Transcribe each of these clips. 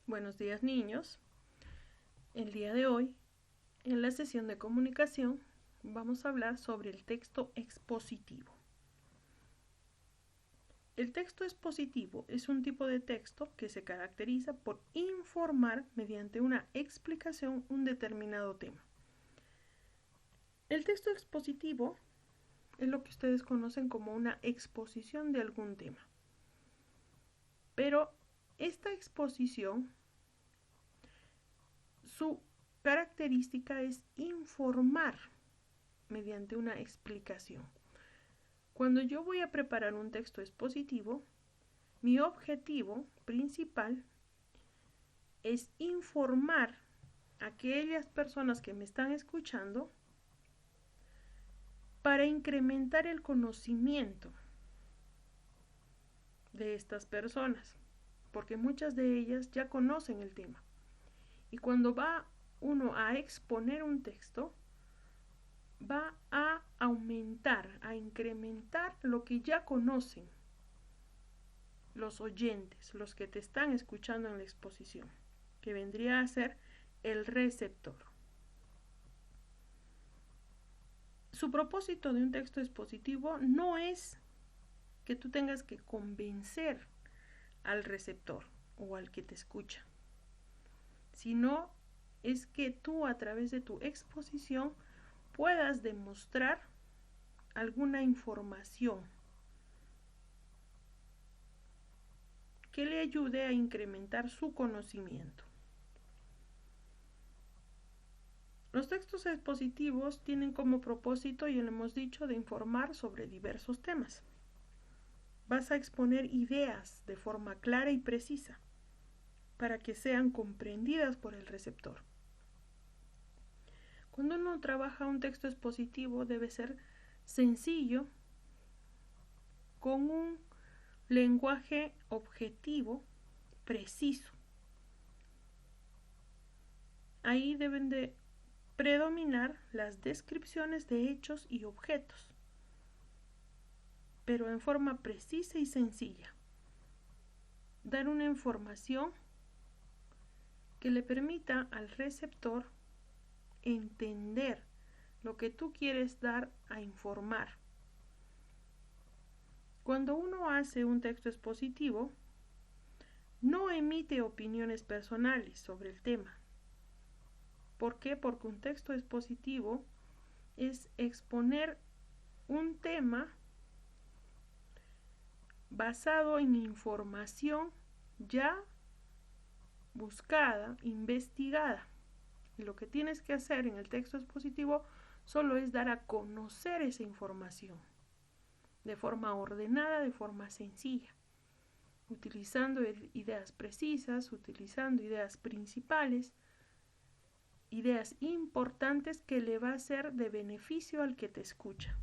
Buenos días, niños. El día de hoy, en la sesión de comunicación, vamos a hablar sobre el texto expositivo. El texto expositivo es un tipo de texto que se caracteriza por informar mediante una explicación un determinado tema. El texto expositivo es lo que ustedes conocen como una exposición de algún tema. Pero esta exposición, su característica es informar mediante una explicación. Cuando yo voy a preparar un texto expositivo, mi objetivo principal es informar a aquellas personas que me están escuchando para incrementar el conocimiento de estas personas, porque muchas de ellas ya conocen el tema. Y cuando va uno a exponer un texto, va a aumentar, a incrementar lo que ya conocen los oyentes, los que te están escuchando en la exposición, que vendría a ser el receptor. Su propósito de un texto expositivo no es que tú tengas que convencer al receptor o al que te escucha, sino es que tú a través de tu exposición puedas demostrar alguna información que le ayude a incrementar su conocimiento. Los textos expositivos tienen como propósito, ya lo hemos dicho, de informar sobre diversos temas. Vas a exponer ideas de forma clara y precisa para que sean comprendidas por el receptor. Cuando uno trabaja un texto expositivo debe ser sencillo, con un lenguaje objetivo, preciso. Ahí deben de predominar las descripciones de hechos y objetos, pero en forma precisa y sencilla. Dar una información que le permita al receptor entender lo que tú quieres dar a informar. Cuando uno hace un texto expositivo, no emite opiniones personales sobre el tema. ¿Por qué? Porque un texto expositivo es exponer un tema basado en información ya buscada, investigada. Y lo que tienes que hacer en el texto expositivo solo es dar a conocer esa información de forma ordenada, de forma sencilla, utilizando ideas precisas, utilizando ideas principales, ideas importantes que le va a ser de beneficio al que te escucha.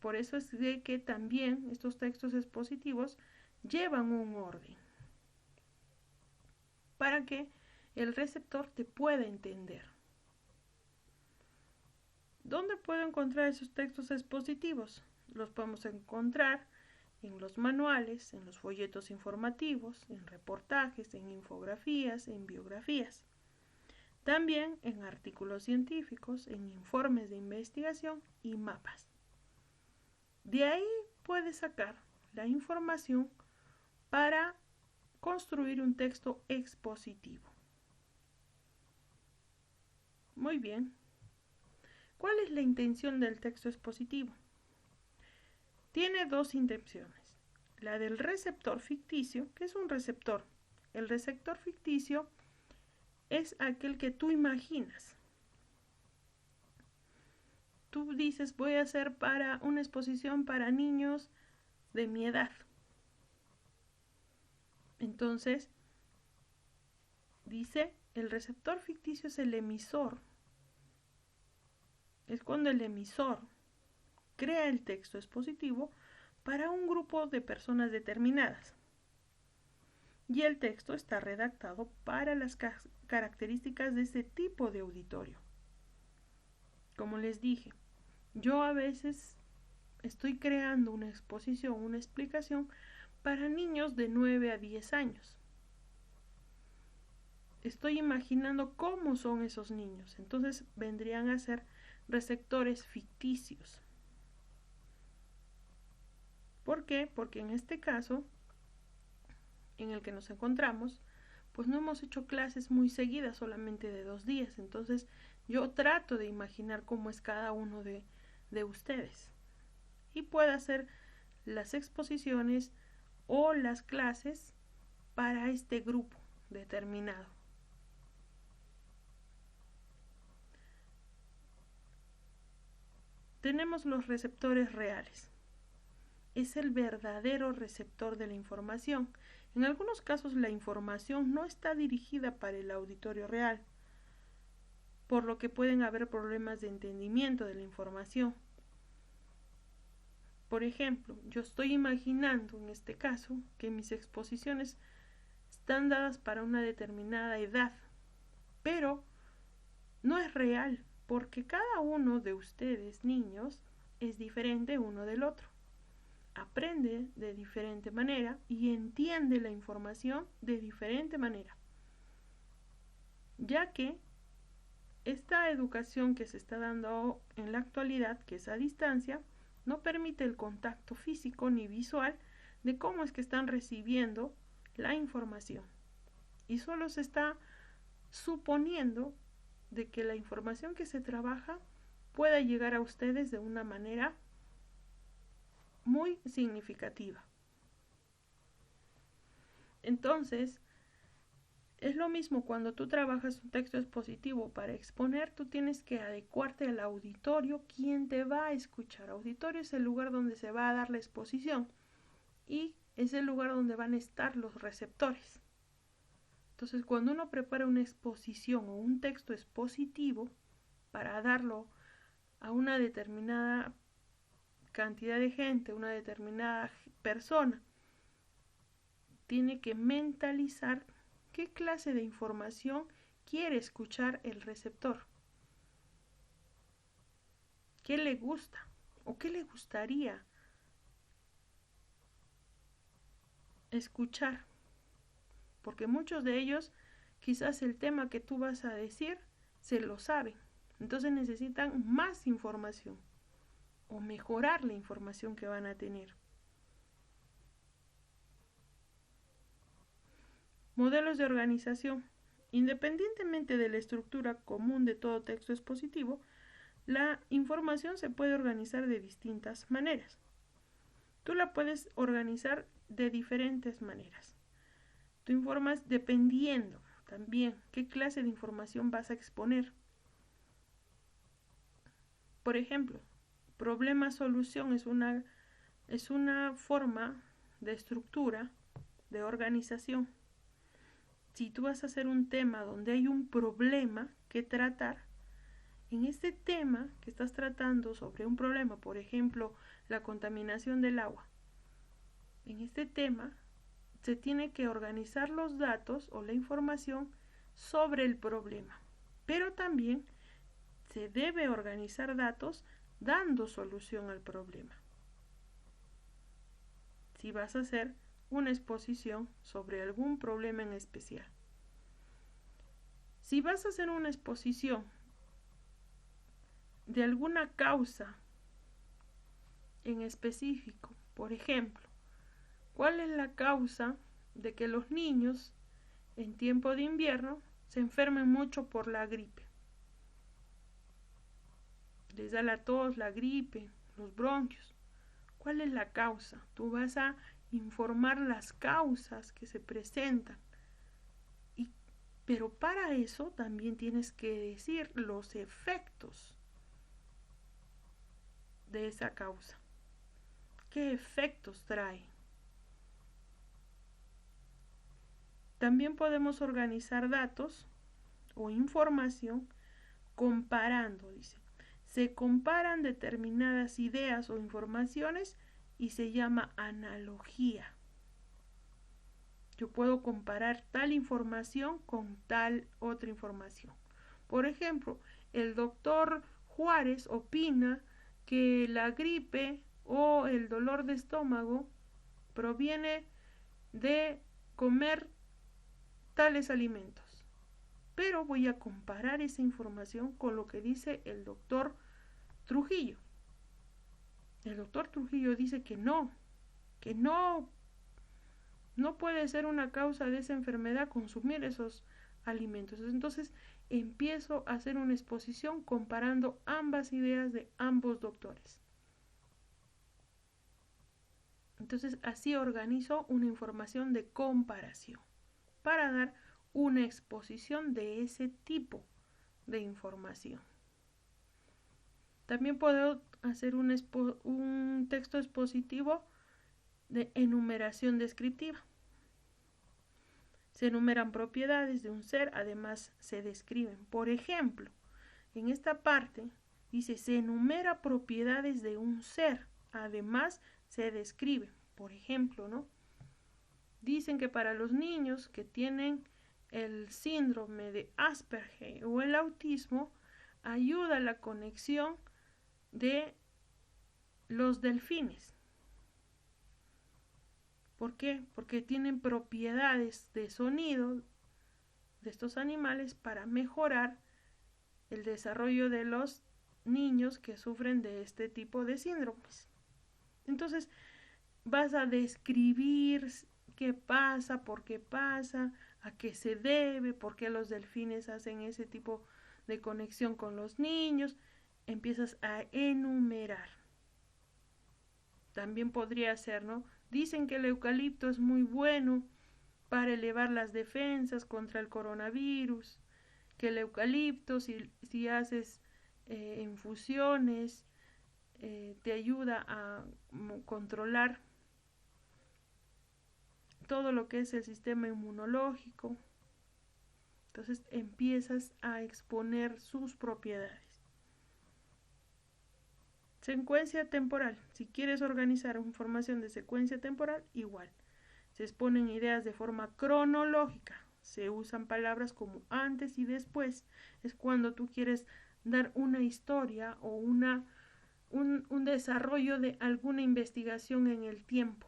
Por eso es de que también estos textos expositivos llevan un orden para que el receptor te pueda entender. ¿Dónde puedo encontrar esos textos expositivos? Los podemos encontrar en los manuales, en los folletos informativos, en reportajes, en infografías, en biografías. También en artículos científicos, en informes de investigación y mapas. De ahí puedes sacar la información para construir un texto expositivo. Muy bien. ¿Cuál es la intención del texto expositivo? Tiene dos intenciones. La del receptor ficticio, que es un receptor. El receptor ficticio es aquel que tú imaginas. Tú dices, voy a hacer para una exposición para niños de mi edad. Entonces, dice, el receptor ficticio es el emisor. Es cuando el emisor crea el texto expositivo para un grupo de personas determinadas. Y el texto está redactado para las características de ese tipo de auditorio. Como les dije, yo a veces estoy creando una exposición, una explicación para niños de 9 a 10 años. estoy imaginando cómo son esos niños. Entonces vendrían a ser receptores ficticios. ¿Por qué? Porque en este caso en el que nos encontramos, pues no hemos hecho clases muy seguidas, solamente de 2 días. Entonces yo trato de imaginar cómo es cada uno de ustedes. Y puedo hacer las exposiciones o las clases para este grupo determinado. Tenemos los receptores reales. Es el verdadero receptor de la información. En algunos casos la información no está dirigida para el auditorio real, por lo que pueden haber problemas de entendimiento de la información. Por ejemplo, yo estoy imaginando en este caso que mis exposiciones están dadas para una determinada edad, pero no es real, porque cada uno de ustedes, niños, es diferente uno del otro. Aprende de diferente manera y entiende la información de diferente manera, ya que esta educación que se está dando en la actualidad, que es a distancia, no permite el contacto físico ni visual de cómo es que están recibiendo la información, y solo se está suponiendo de que la información que se trabaja pueda llegar a ustedes de una manera muy significativa. Entonces, es lo mismo cuando tú trabajas un texto expositivo para exponer, tú tienes que adecuarte al auditorio, quien te va a escuchar. Auditorio es el lugar donde se va a dar la exposición y es el lugar donde van a estar los receptores. Entonces, cuando uno prepara una exposición o un texto expositivo para darlo a una determinada cantidad de gente, una determinada persona, tiene que mentalizar qué clase de información quiere escuchar el receptor, qué le gusta o qué le gustaría escuchar, porque muchos de ellos quizás el tema que tú vas a decir se lo saben, entonces necesitan más información o mejorar la información que van a tener. Modelos de organización. Independientemente de la estructura común de todo texto expositivo, la información se puede organizar de distintas maneras. Tú la puedes organizar de diferentes maneras. Tú informas dependiendo también qué clase de información vas a exponer. Por ejemplo, problema-solución es una forma de estructura de organización. Si tú vas a hacer un tema donde hay un problema que tratar, en este tema que estás tratando sobre un problema, por ejemplo, la contaminación del agua, en este tema se tiene que organizar los datos o la información sobre el problema, pero también se debe organizar datos dando solución al problema. Si vas a hacer una exposición sobre algún problema en especial. Si vas a hacer una exposición de alguna causa en específico, por ejemplo, ¿cuál es la causa de que los niños en tiempo de invierno se enfermen mucho por la gripe? Les da la tos, la gripe, los bronquios. ¿Cuál es la causa? Tú vas a informar las causas que se presentan. Pero para eso también tienes que decir los efectos de esa causa. ¿Qué efectos trae? También podemos organizar datos o información comparando, dice. Se comparan determinadas ideas o informaciones y se llama analogía. Yo puedo comparar tal información con tal otra información. Por ejemplo, el doctor Juárez opina que la gripe o el dolor de estómago proviene de comer tales alimentos. pero voy a comparar esa información con lo que dice el doctor Trujillo. El doctor Trujillo dice que no puede ser una causa de esa enfermedad consumir esos alimentos. Entonces empiezo a hacer una exposición comparando ambas ideas de ambos doctores. Entonces así organizo una información de comparación para dar una exposición de ese tipo de información. También puedo hacer un texto expositivo de enumeración descriptiva. Se enumeran propiedades de un ser, además se describen. Por ejemplo, en esta parte dice, se enumera propiedades de un ser, además se describen. Por ejemplo, ¿no? Dicen que para los niños que tienen el síndrome de Asperger o el autismo, ayuda a la conexión de los delfines. ¿Por qué? Porque tienen propiedades de sonido de estos animales para mejorar el desarrollo de los niños que sufren de este tipo de síndromes. Entonces, vas a describir qué pasa, por qué pasa, a qué se debe, por qué los delfines hacen ese tipo de conexión con los niños. Empiezas a enumerar. También podría ser, ¿no? Dicen que el eucalipto es muy bueno para elevar las defensas contra el coronavirus, que el eucalipto, si haces infusiones, te ayuda a controlar todo lo que es el sistema inmunológico. Entonces empiezas a exponer sus propiedades. Secuencia temporal. Si quieres organizar información de secuencia temporal, igual. Se exponen ideas de forma cronológica. Se usan palabras como antes y después. Es cuando tú quieres dar una historia o un desarrollo de alguna investigación en el tiempo.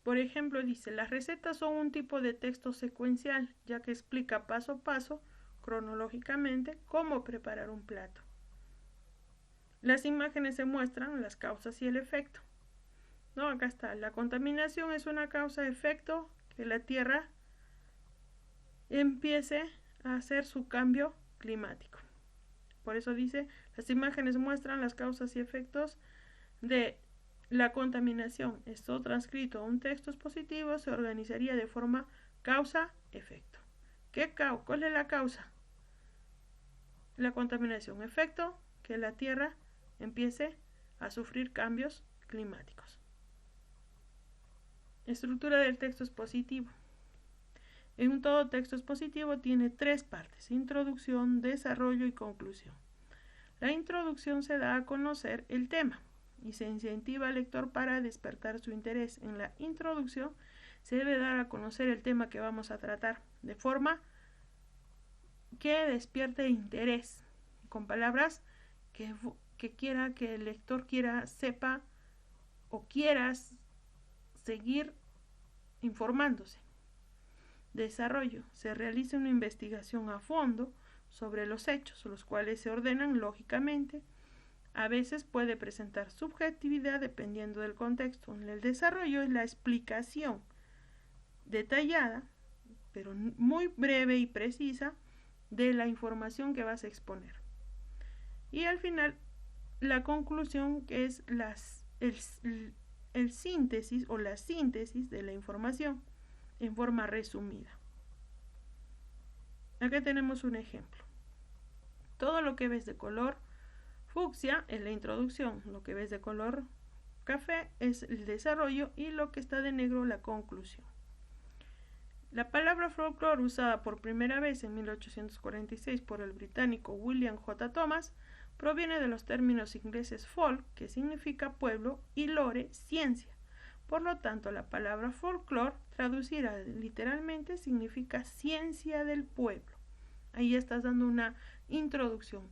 Por ejemplo, dice, las recetas son un tipo de texto secuencial, ya que explica paso a paso, cronológicamente, cómo preparar un plato. Las imágenes se muestran las causas y el efecto. No, acá está. La contaminación es una causa-efecto que la Tierra empiece a hacer su cambio climático. Por eso dice, las imágenes muestran las causas y efectos de la contaminación. Esto transcrito a un texto expositivo se organizaría de forma causa-efecto. ¿Cuál es la causa? La contaminación. Efecto, que la Tierra empiece a sufrir cambios climáticos. Estructura del texto expositivo. En un todo texto expositivo tiene 3 partes: introducción, desarrollo y conclusión. La introducción se da a conocer el tema y se incentiva al lector para despertar su interés. En la introducción se debe dar a conocer el tema que vamos a tratar, de forma que despierte interés, con palabras que quiera que el lector sepa o quieras seguir informándose. Desarrollo. Se realiza una investigación a fondo sobre los hechos, los cuales se ordenan lógicamente. A veces puede presentar subjetividad dependiendo del contexto. En el desarrollo es la explicación detallada, pero muy breve y precisa, de la información que vas a exponer. Y al final, la conclusión, que es el síntesis o la síntesis de la información en forma resumida. Acá tenemos un ejemplo. Todo lo que ves de color fucsia es la introducción, lo que ves de color café es el desarrollo y lo que está de negro la conclusión. La palabra folclore, usada por primera vez en 1846 por el británico William J. Thomas, proviene de los términos ingleses folk, que significa pueblo, y lore, ciencia. Por lo tanto, la palabra folclore, traducida literalmente, significa ciencia del pueblo. Ahí estás dando una introducción.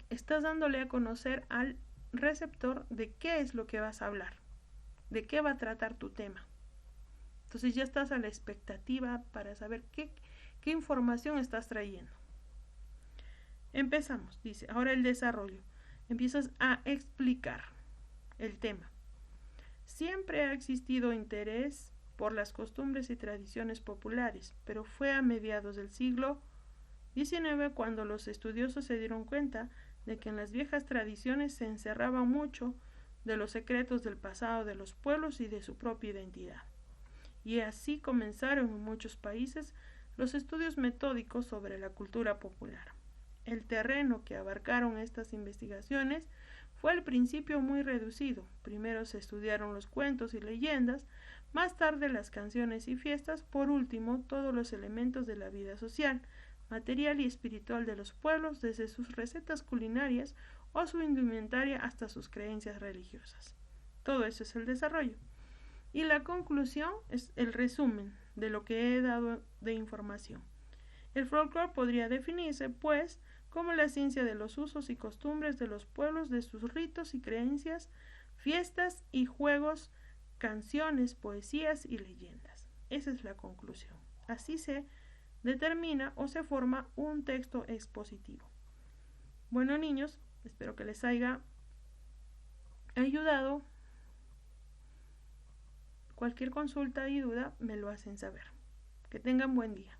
Estás dándole a conocer al receptor de qué es lo que vas a hablar, de qué va a tratar tu tema. Entonces ya estás a la expectativa para saber qué información estás trayendo. Empezamos, dice, ahora el desarrollo. Empiezas a explicar el tema. Siempre ha existido interés por las costumbres y tradiciones populares, pero fue a mediados del siglo XIX cuando los estudiosos se dieron cuenta de que en las viejas tradiciones se encerraba mucho de los secretos del pasado de los pueblos y de su propia identidad. Y así comenzaron en muchos países los estudios metódicos sobre la cultura popular. El terreno que abarcaron estas investigaciones fue al principio muy reducido. Primero se estudiaron los cuentos y leyendas, más tarde las canciones y fiestas, por último todos los elementos de la vida social, material y espiritual de los pueblos, desde sus recetas culinarias o su indumentaria hasta sus creencias religiosas. Todo eso es el desarrollo. Y la conclusión es el resumen de lo que he dado de información. El folclore podría definirse, pues, como la ciencia de los usos y costumbres de los pueblos, de sus ritos y creencias, fiestas y juegos, canciones, poesías y leyendas. Esa es la conclusión. Así se determina o se forma un texto expositivo. Bueno, niños, espero que les haya ayudado. Cualquier consulta y duda me lo hacen saber. Que tengan buen día.